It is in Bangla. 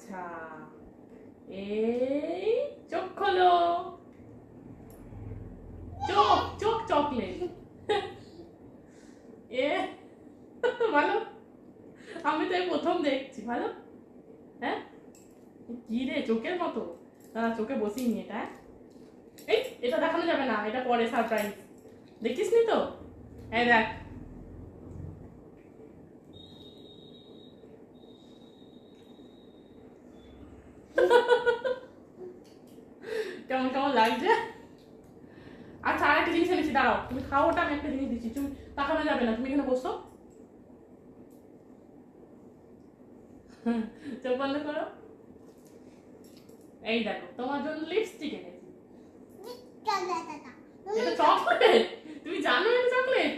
আচ্ছা, এই চোখ খোলো। চোখ চোখ চকলেট। এ ভালো, আমি তো এই প্রথম দেখছি। ভালো, হ্যাঁ কি রে চোখের মতো। দাঁড়া চোখে বসিয়ে নি এটা। এই এটা দেখানো যাবে না, এটা পরে সারপ্রাইজ। দেখিস নি তো? এই দেখ। কেমন কেমন লাগছে? আচ্ছা আর একটা জিনিস এনেছি, দাঁড়াও তুমি খাও ওটা, আমি একটা জিনিস দিচ্ছি। তুমি তাকানো যাবে না, তুমি এখানে বসো। চোখ বন্ধ করো। এই দেখো তোমার জন্য লিপস্টিক এনেছি। এটা চকলেট, তুমি জানো এটা চকলেট?